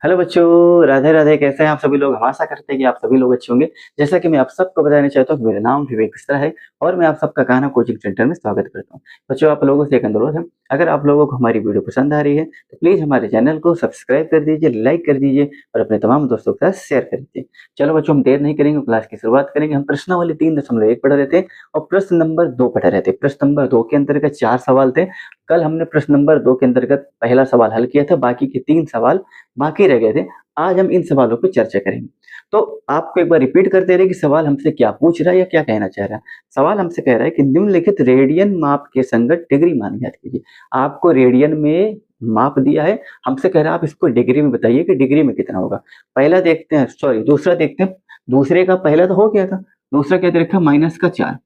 Hello बच्चों, राधे राधे। कैसे हैं आप सभी लोग? हम आशा करते हैं कि आप सभी लोग अच्छे होंगे। जैसा कि मैं आप सबको बताना चाहता हूँ कि मेरा नाम विवेक मिश्रा है और मैं आप सबका कान्हा कोचिंग सेंटर में स्वागत करता हूँ। बच्चों, आप लोगों से एक अनुरोध है, अगर आप लोगों को हमारी वीडियो पसंद आ रही है तो प्लीज़ हमारे चैनल को सब्सक्राइब कर दीजिए, लाइक कर दीजिए और अपने तमाम दोस्तों के साथ शेयर कर दीजिए। चलो बच्चों, हम देर नहीं करेंगे, क्लास की शुरुआत करेंगे। हम प्रश्नावली 3.1 पढ़ रहे थे और प्रश्न नंबर 2 पढ़ रहे थे। प्रश्न नंबर 2 के अंतर्गत 4 सवाल थे। कल हमने प्रश्न नंबर 2 के अंतर्गत पहला सवाल हल किया था, बाकी के 3 सवाल बाकी रह गए थे। आज हम इन सवालों पर चर्चा करेंगे। तो आपको एक बार रिपीट करते रहे कि सवाल हमसे क्या पूछ रहा है या क्या कहना चाह रहा है। सवाल हमसे कह रहा है कि निम्नलिखित रेडियन माप के संगत डिग्री मान ज्ञात कीजिए। आपको रेडियन में माप दिया है, हमसे कह रहा है आप इसको डिग्री में बताइए कि डिग्री में कितना होगा। पहला देखते हैं, सॉरी दूसरा देखते हैं। दूसरे का पहला तो हो गया था, दूसरा क्या दे रखा है? -4।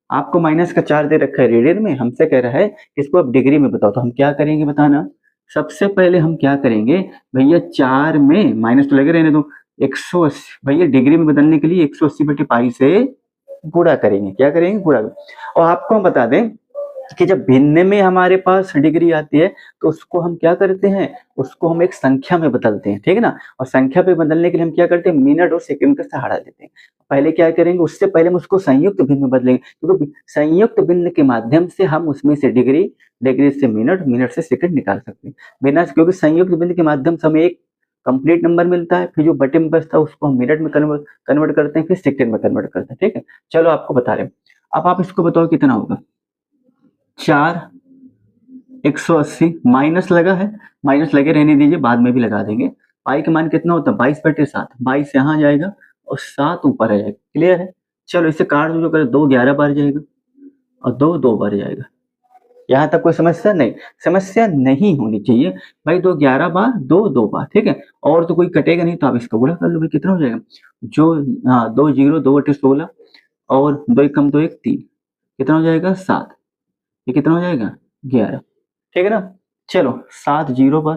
आपको -4 दे रखा है रेडियन में, हमसे कह रहा है कि इसको आप डिग्री में बताओ। तो हम क्या करेंगे बताना। सबसे पहले हम क्या करेंगे भैया, 4 में माइनस तो लगे रहने दो, 180 भैया डिग्री में बदलने के लिए 180/π से गुणा करेंगे। क्या करेंगे? गुणा। और आपको हम बता दें कि जब भिन्न में हमारे पास डिग्री आती है तो उसको हम क्या करते हैं, उसको हम एक संख्या में बदलते हैं, ठीक है ना। और संख्या पे बदलने के लिए हम क्या करते हैं, मिनट और सेकंड का सहारा लेते हैं। पहले क्या करेंगे, उससे पहले हम उसको संयुक्त भिन्न में बदलेंगे, क्योंकि संयुक्त भिन्न के माध्यम से हम उसमें से डिग्री, डिग्री से मिनट, मिनट से सेकंड निकाल सकते हैं बिना, क्योंकि संयुक्त भिन्न के माध्यम से हमें एक कंप्लीट नंबर मिलता है, फिर जो बटे में बचता है उसको हम मिनट में कन्वर्ट करते हैं, फिर सेकंड में कन्वर्ट करते हैं। ठीक है, चलो आपको बता रहे हैं। अब आप इसको बताओ कितना होगा। 4 180 माइनस लगा है, माइनस लगे रहने दीजिए, बाद में भी लगा देंगे। पाई का मान कितना होता है? 22/7। 22 यहाँ जाएगा और 7 ऊपर आ जाएगा। क्लियर है? चलो इसे काट दो, जो करे 2 11 बार जाएगा और 2 2 बार जाएगा। यहाँ तक कोई समस्या नहीं? समस्या नहीं होनी चाहिए भाई। 2 11 बार, 2 2 बार, ठीक है। और तो कोई कटेगा नहीं, तो आप इसका गुणा कर लो भाई, कितना हो जाएगा? जो, हाँ, 2 0 2/16 और 2 1 कम 2 1 3, कितना हो जाएगा? 7। ये कितना हो जाएगा? 11। ठीक है ना। चलो 7 0 पर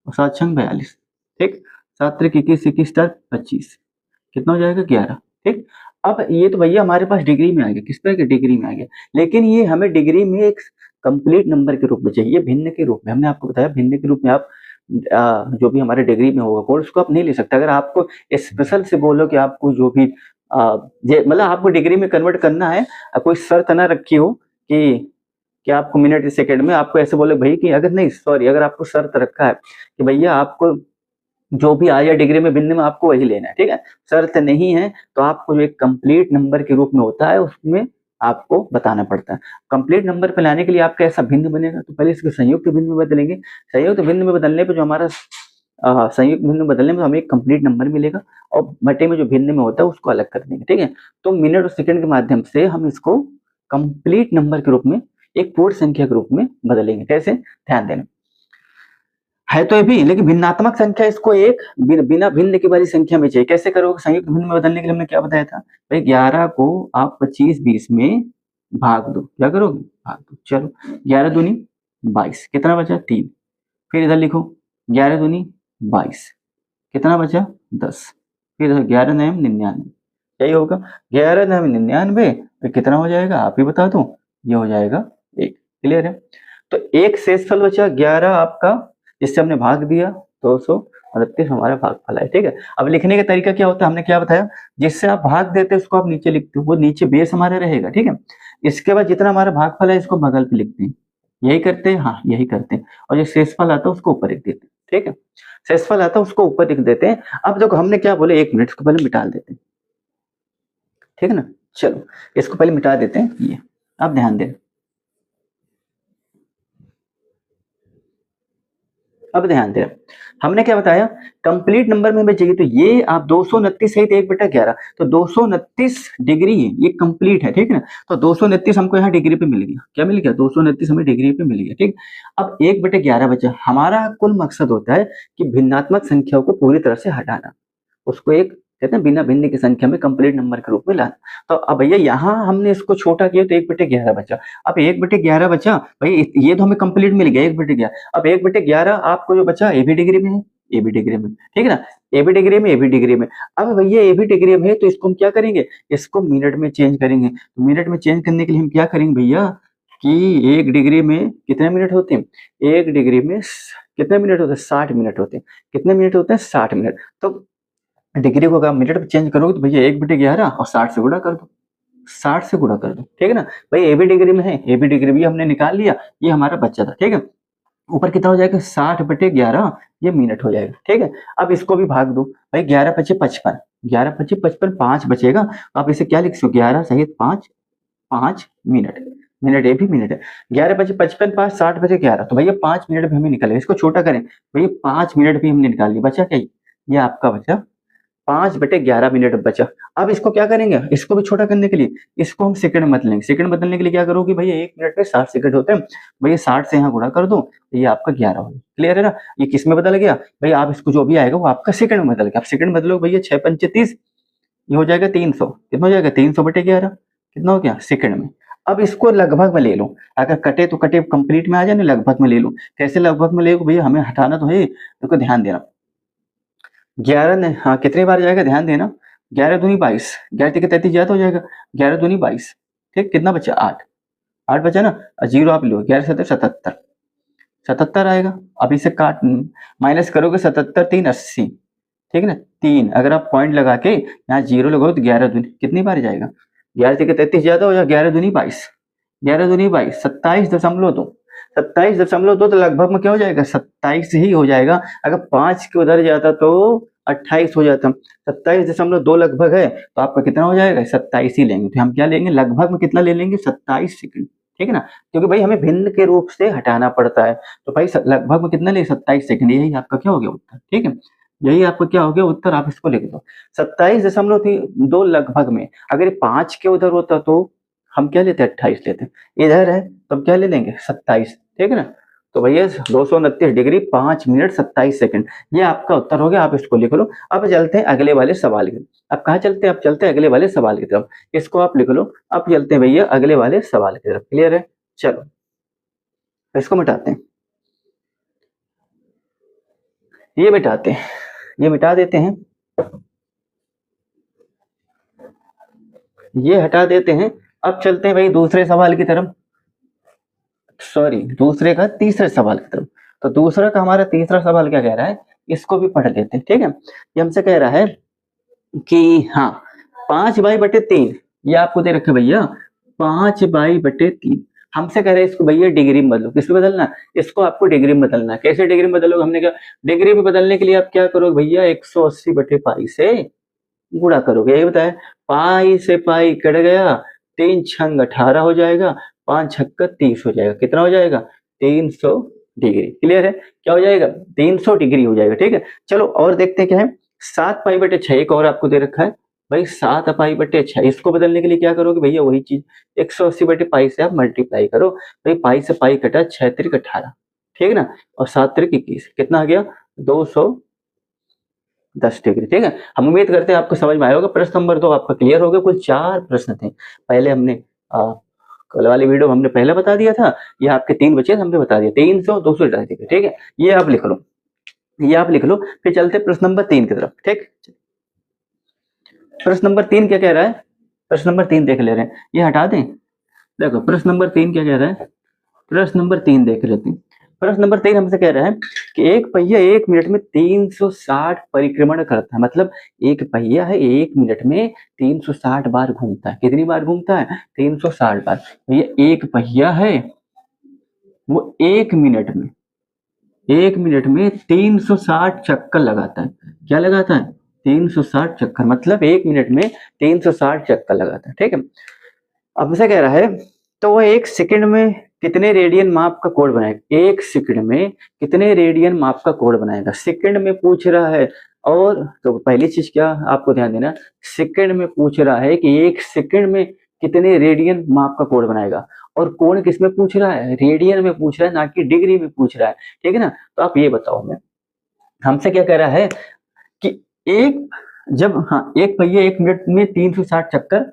और 7 छंग 42, ठीक। 7 त्रिक 21, 21 चार 25, कितना हो जाएगा? 11। ठीक। अब ये तो भैया हमारे पास डिग्री में आ गया। किस तरह के? डिग्री में आ गया। लेकिन ये हमें डिग्री में एक कंप्लीट नंबर के रूप में चाहिए, भिन्न के रूप में। हमने आपको बताया भिन्न के रूप में आप जो भी हमारे डिग्री में होगा कोड, उसको आप नहीं ले सकते। अगर आपको स्पेशल से बोलो कि आपको जो भी मतलब आपको डिग्री में कन्वर्ट करना है, कोई शर्त ना रखी हो कि आपको मिनट सेकंड में, आपको ऐसे बोले भाई कि अगर नहीं, सॉरी, अगर आपको शर्त रखा है कि भैया आपको जो भी आया डिग्री में भिन्न में आपको वही लेना है, ठीक है। शर्त नहीं है तो आपको जो एक कंप्लीट नंबर के रूप में होता है उसमें आपको बताना पड़ता है। कंप्लीट नंबर पे लाने के लिए आपका ऐसा भिन्न बनेगा, तो पहले इसको संयुक्त भिन्न में बदलेंगे। संयुक्त भिन्न में बदलने पे जो हमारा संयुक्त भिन्न में बदलने में हमें एक कंप्लीट नंबर मिलेगा और बटे में जो भिन्न में होता है उसको अलग कर देंगे, ठीक है। तो मिनट और सेकंड के माध्यम से हम इसको कंप्लीट नंबर के रूप में, एक पूर्ण संख्या के रूप में बदलेंगे। कैसे? ध्यान देना। है तो ये भी, लेकिन भिन्नात्मक संख्या इसको एक बिना भिन्न की वाली संख्या में चाहिए। कैसे करोगे? संयुक्त भिन्न में बदलने के लिए हमने क्या बताया था भाई, 11 को आप 25 20 में भाग दो। क्या करोगे? भाग दो। चलो 11 दूनी 22, कितना बचा? 3। फिर इधर लिखो 11 दूनी 22, कितना बचा? 10। फिर इधर 11 9 99, यही होगा। 11 9 99, फिर कितना हो जाएगा आप ही बता दो। ये हो जाएगा 1। क्लियर है? तो एक शेषफल बचा 11 आपका, जिससे हमने भाग दिया 229 हमारा भागफल है, ठीक है। अब लिखने का तरीका क्या होता है, हमने क्या बताया, जिससे आप भाग देते हैं उसको आप नीचे लिखते हो, वो नीचे बेस हमारा रहेगा, ठीक है। इसके बाद जितना हमारा भागफल है इसको बगल पे लिखते हैं। यही करते हैं, हाँ यही करते हैं। और जो शेषफल आता है उसको ऊपर लिख देते हैं, ठीक है। शेषफल आता है उसको ऊपर लिख देते हैं। अब देखो हमने क्या बोले, 1 मिनट, इसको पहले मिटा देते हैं, ठीक है ना। चलो इसको पहले मिटा देते हैं ये। अब ध्यान दें, अब ध्यान दें, हमने क्या बताया, कंप्लीट नंबर में हमें चाहिए। तो ये आप 229 सहित 1/11, तो 229 डिग्री ये कंप्लीट है, ठीक है ना। तो 229 हमको यहाँ डिग्री पे मिल गया। क्या मिल गया? 229 हमें डिग्री पे मिल गया, ठीक। अब 1/11 बचा। हमारा कुल मकसद होता है कि भिन्नात्मक संख्याओं को पूरी तरह से हटाना, उसको एक कहते हैं बिना भिन्न की संख्या में कंप्लीट नंबर के रूप में लाना। तो अब भैया यहाँ हमने इसको छोटा किया तो 1/11 बचा। अब 1/11 बचा भाई, ये तो हमें कंप्लीट मिल गया 1/11। अब 1/11 आपको जो बचा ए भी डिग्री में है, ए भी डिग्री में, ठीक है ना। ए भी डिग्री में, ए भी डिग्री में। अब भैया ए भी डिग्री में है तो इसको हम क्या करेंगे, इसको मिनट में चेंज करेंगे। तो मिनट में चेंज करने के लिए हम क्या करेंगे भैया कि 1 डिग्री में कितने मिनट होते हैं? 1 डिग्री में कितने मिनट होते हैं? 60 मिनट होते हैं। कितने मिनट होते हैं? 60 मिनट। तो डिग्री को अगर मिनट में चेंज करोगे तो भैया 1/11 और 60 से गुणा कर दो, 60 से गुणा कर दो, ठीक है ना भाई। ए बी डिग्री में है, ए बी डिग्री भी हमने निकाल लिया, ये हमारा बच्चा था, ठीक है। ऊपर कितना हो जाएगा? 60/11, ये मिनट हो जाएगा, ठीक है। अब इसको भी भाग दो भाई, 11 पचे 55, 11 पचे 55, 5 बचेगा। आप इसे क्या लिख सकते हो? 11 सहित 5, 5 मिनट, मिनट ए भी मिनट है। 11 बचे 55, 5, 60 बचे 11, तो भैया 5 मिनट भी हमें निकलेगा। इसको छोटा करें भैया, 5 मिनट भी हमने निकाल लिया, बचा क्या? ये आपका बचा 5/11 मिनट बचा। अब इसको क्या करेंगे? इसको भी छोटा करने के लिए इसको हम सेकंड में बदलेंगे। सेकंड बदलने के लिए क्या करोगे भैया? 1 मिनट में 60 सेकंड होते हैं, भैया 60 से यहाँ गुणा कर दो, तो ये आपका 11 हो गया। क्लियर है ना? ये किस में बदल गया भैया? आप इसको जो भी आएगा वो आपका सेकंड में बदल गया। आप सेकंड बदलोगे भैया, 6 पंचे 30, ये हो जाएगा 300। कितना हो जाएगा? 300/11, कितना हो गया? सेकंड में। अब इसको लगभग में ले लो, अगर कटे तो कटे, कंप्लीट में आ जाए ना, लगभग में ले लो। कैसे लगभग में ले लो भैया? हमें हटाना तो है, तो ध्यान देना। 11 ने, हाँ कितनी बार जाएगा ध्यान देना, 11 दूनी 22, 11 तिके 33 ज्यादा हो जाएगा, 11 दूनी 22, ठीक। कितना बचा? 8, 8 बचा ना, जीरो आप लो, 11 7 77, 77 आएगा। अब इसे काट माइनस करोगे, 77 3 80, ठीक है ना। 3 अगर आप पॉइंट लगा के यहाँ जीरो लगाओ तो 11 दूनी कितनी बार जाएगा? 11 तिके 33 ज्यादा हो जाएगा, 11 दूनी 22, 11 दूनी 22, 27.2, 27.2, तो लगभग में क्या हो जाएगा? 27 ही हो जाएगा। अगर 5 के उधर जाता तो 28 हो जाता। 27.2 लगभग है, तो आपका कितना हो जाएगा? 27 ही लेंगे। तो हम क्या लेंगे? लगभग में कितना ले लेंगे? 27 सेकंड, ठीक है ना। क्योंकि भाई हमें भिन्न के रूप से हटाना पड़ता है, तो भाई लगभग में कितना ले? 27 सेकंड। यही आपका क्या हो गया? उत्तर, ठीक है। यही आपका क्या हो गया? उत्तर। आप इसको लिख दो 27.2 लगभग में। अगर 5 के उधर होता तो हम क्या लेते? 28 लेते। इधर है तो हम क्या ले लेंगे? 27, ठीक है ना। तो भैया 229 डिग्री 5 मिनट 27 सेकंड, ये आपका उत्तर हो गया। आप इसको लिख लो। अब चलते हैं अगले वाले सवाल की। अब कहाँ चलते हैं? अब चलते हैं अगले वाले सवाल की तरफ। इसको आप लिख लो। अब चलते हैं भैया अगले वाले सवाल की तरफ। क्लियर है? चलो इसको मिटाते हैं, ये मिटाते हैं, ये मिटा देते हैं, ये हटा देते हैं। अब चलते हैं भाई दूसरे सवाल की तरफ, सॉरी दूसरे का तीसरे सवाल की तरफ। तो दूसरा का हमारा तीसरा सवाल क्या कह रहा है, इसको भी पढ़ लेते हैं, ठीक है। ये हमसे कह रहा है कि हाँ 5/3, ये आपको दे रखे भैया 5/3। हमसे कह रहे हैं इसको भैया डिग्री में बदलो। किसमें बदलना? इसको आपको डिग्री में बदलना है। कैसे डिग्री में बदलोगे? हमने कहा डिग्री में बदलने के लिए आप क्या करोगे भैया? 180/पाई से गुणा करोगे, यही बताया। पाई से पाई कट गया, 3 छंग 18 हो जाएगा, 5 छक्का 30 हो जाएगा। कितना हो जाएगा? 300 डिग्री। क्लियर है? क्या हो जाएगा? 300 डिग्री हो जाएगा, ठीक है। चलो और देखते हैं क्या है। 7π/6 एक और आपको दे रखा है भाई, 7π/6। इसको बदलने के लिए क्या करोगे भैया? वही चीज 180/पाई से आप मल्टीप्लाई करो भाई। पाई से पाई कटा, 6 त्रिक 18, ठीक है ना, और 7 त्रिक 21, कितना आ गया? 210 डिग्री, ठीक है। हम उम्मीद करते हैं आपको समझ में आया होगा। प्रश्न नंबर 2 आपका क्लियर हो गया। कुल 4 प्रश्न थे। पहले हमने कल वाली वीडियो में हमने पहले बता दिया था, ये आपके 3 बचे हमने बता दिया, 300 200 डिग्री, ठीक है। ये आप लिख लो, ये आप लिख लो। फिर चलते प्रश्न नंबर 3 की तरफ, ठीक। प्रश्न नंबर 3 क्या कह रहा है? प्रश्न नंबर 3 देख ले रहे हैं, ये हटा दें। देखो प्रश्न नंबर 3 क्या कह रहा है, प्रश्न नंबर 3 देख लेते हैं। प्रश्न नंबर 3 हमसे कह रहा है कि एक पहिया 1 मिनट में 360 परिक्रमण करता है। मतलब एक पहिया है 1 मिनट में 360 बार घूमता है। कितनी बार घूमता है? 360 बार। ये एक पहिया है, वो 1 मिनट में 360 चक्कर लगाता है। क्या लगाता है? 360 चक्कर। मतलब 1 मिनट में 360 चक्कर लगाता है, ठीक है। अब मुझसे कह रहा है तो वह 1 सेकंड में कितने रेडियन माप का कोड बनाएगा? 1 सेकंड में कितने रेडियन माप का कोड बनाएगा? सेकंड में पूछ रहा है। और तो पहली चीज क्या आपको ध्यान देना, सेकंड में पूछ रहा है कि 1 सेकंड में कितने रेडियन माप का कोड बनाएगा। और कोण किस में पूछ रहा है? रेडियन में पूछ रहा है, ना कि डिग्री में पूछ रहा है, ठीक है ना। तो आप ये बताओ, मैं हमसे क्या कह रहा है कि एक पहिया 1 मिनट में 360 चक्कर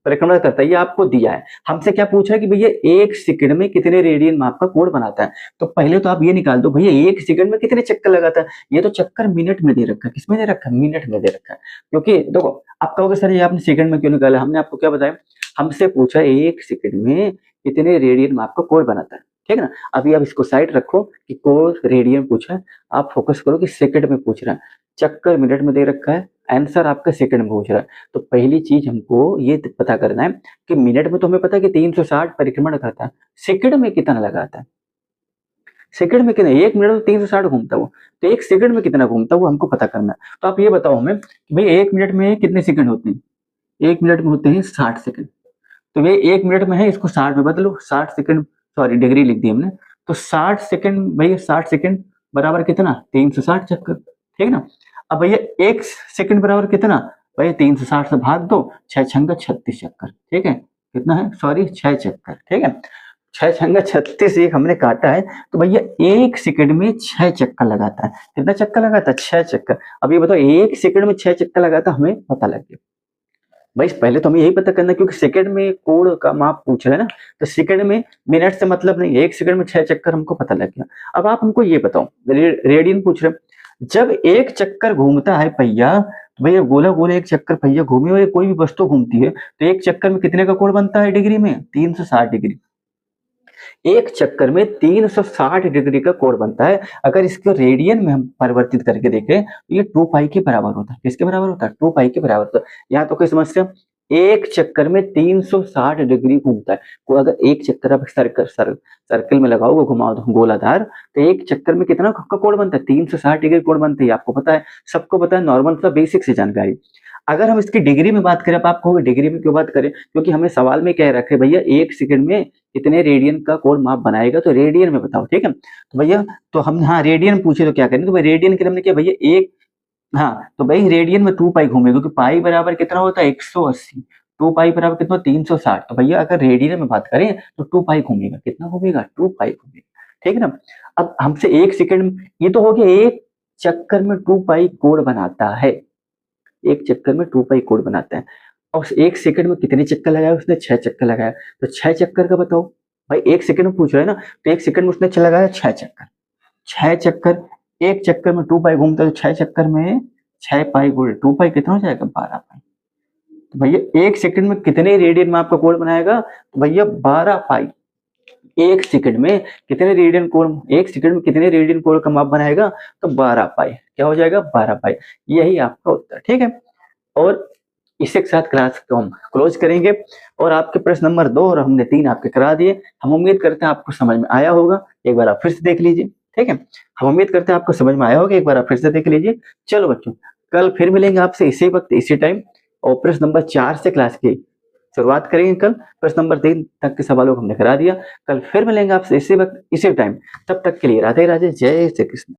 परिक्रमण करता है, ये आपको दिया है। हमसे क्या पूछ रहा है कि भैया 1 सेकंड में कितने रेडियन माप का कोण बनाता है। तो पहले तो आप ये निकाल दो भैया 1 सेकंड में कितने चक्कर लगाता है। ये तो चक्कर मिनट में दे रखा है। किसमें दे रखा है? मिनट में दे रखा है। क्योंकि देखो आप कहोगे सर ये आपने सेकंड में क्यों निकाला? हमने आपको क्या बताया, हमसे पूछा 1 सेकंड में कितने रेडियन माप का कोण बनाता है, ठीक है ना। अभी आप इसको साइड रखो कि कोण रेडियन पूछा है, आप फोकस करो कि सेकंड में पूछ रहा है, चक्कर मिनट में दे रखा है, आंसर आपका सेकंड में पूछ रहा है। तो पहली चीज हमको ये पता करना है कि मिनट में तो हमें पता है कि 360 परिक्रमण करता है, सेकंड में कितना लगाता है, सेकंड में कितना, 1 मिनट में 360 घूमता है वो, तो 1 सेकंड में कितना घूमता है वो हमको पता करना है। तो आप ये बताओ हमें कि भाई 1 मिनट में कितने सेकंड होते हैं, 1 मिनट में होते हैं 60 सेकंड। तो ये 1 मिनट में है, इसको 60 में बदलो, 60 सेकंड, सॉरी डिग्री लिख दी हमने, तो 60 सेकंड भैया, 60 सेकंड बराबर कितना, 360 चक्कर, ठीक है ना। अब भैया 1 सेकंड बराबर कितना, भैया 360 से भाग दो, 6 छंगा 36 चक्कर, ठीक है, कितना है, सॉरी 6 चक्कर, ठीक है, 6 छंगा 36, एक हमने काटा है, तो भैया 1 सेकंड में 6 चक्कर लगाता है, कितना चक्कर लगाता है, 6 चक्कर। अब ये बताओ 1 सेकंड में 6 चक्कर लगाता, हमें पता लग गया। भाई पहले तो हमें यही पता करना है, क्योंकि सेकंड में कोण का माप पूछ रहे हैं ना, तो सेकंड में मिनट से मतलब नहीं, 1 सेकंड में 6 चक्कर हमको पता लग गया। अब आप हमको ये बताओ, रेडियन पूछ रहे हैं, जब एक चक्कर घूमता है पहिया, तो भैया गोला गोला एक चक्कर पहिया घूमे हुए कोई भी वस्तु घूमती है, तो एक चक्कर में कितने का कोण बनता है डिग्री में, 360 डिग्री। एक चक्कर में 360 डिग्री का कोण बनता है। अगर इसको रेडियन में हम परिवर्तित करके देखें तो ये 2 पाई के बराबर होता है, किसके बराबर होता है, 2 पाई के बराबर होता है। यहाँ तो कोई समस्या, एक चक्कर में 360 डिग्री घूमता है। तो अगर एक चक्कर आप सर्कल में लगाओगे, घुमाओ तो गोलाधार, तो एक चक्कर में कितना का कोण बनता है, 360 डिग्री कोण बनता है, आपको पता है, सबको पता है, नॉर्मल सा बेसिक सी जानकारी। अगर हम इसकी डिग्री में बात करें, अब आप कहोगे डिग्री में क्यों बात करें, क्योंकि हमें सवाल में कह रखे भैया 1 सेकंड में कितने रेडियन का कोण माप बनाएगा, तो रेडियन में बताओ, ठीक है। तो भैया तो हम, हाँ रेडियन पूछे तो क्या करें, तो भाई रेडियन के लिए हमने क्या भैया एक, हाँ तो भाई रेडियन में 2 पाई घूमेगा, क्योंकि पाई बराबर कितना होता है, 180, 2 पाई बराबर कितना, 360। तो भैया अगर रेडियन में बात करें तो 2 पाई घूमेगा, कितना घूमेगा, 2 पाई घूमेगा, ठीक है ना। अब हमसे 1 सेकंड, ये तो हो गया एक चक्कर में 2 पाई कोण बनाता है, एक चक्कर में 2 पाई कोण बनाता है। और 1 सेकंड में कितने चक्कर लगाया उसने, 6 चक्कर लगाया, तो 6 चक्कर का बताओ भाई, 1 सेकंड में पूछ रहे हैं ना, तो 1 सेकंड में उसने लगाया 6 चक्कर, 6 चक्कर, एक चक्कर में 2 पाई घूमता है, तो 6 चक्कर में 6 पाई गुणे 2 पाई कितना हो जाएगा, 12 पाई। तो भैया 1 सेकंड में कितने रेडियन में आपका कोण बनाएगा, तो भैया 12 पाई। 1 सेकंड में कितने रेडियन कोण, 1 सेकंड में कितने रेडियन कोण का माप बनाएगा, तो 12 पाई, क्या हो जाएगा, 12 पाई। यही आपका उत्तर, ठीक है। और इसी के साथ क्लास को हम क्लोज करेंगे, और आपके प्रश्न नंबर 2 और हमने 3 आपके करा दिए। हम उम्मीद करते हैं आपको समझ में आया होगा, एक बार आप फिर से देख लीजिए, ठीक है। हम उम्मीद करते हैं आपको समझ में आया होगा, एक बार आप फिर से देख लीजिए। चलो बच्चों, कल फिर मिलेंगे आपसे इसी वक्त इसी टाइम, और प्रश्न नंबर 4 से क्लास की शुरुआत करेंगे कल। प्रश्न नंबर 3 तक के सवालों को हमने करा दिया। कल फिर मिलेंगे आपसे इसी वक्त इसी टाइम, तब तक के लिए राधे राधे, जय श्री कृष्ण।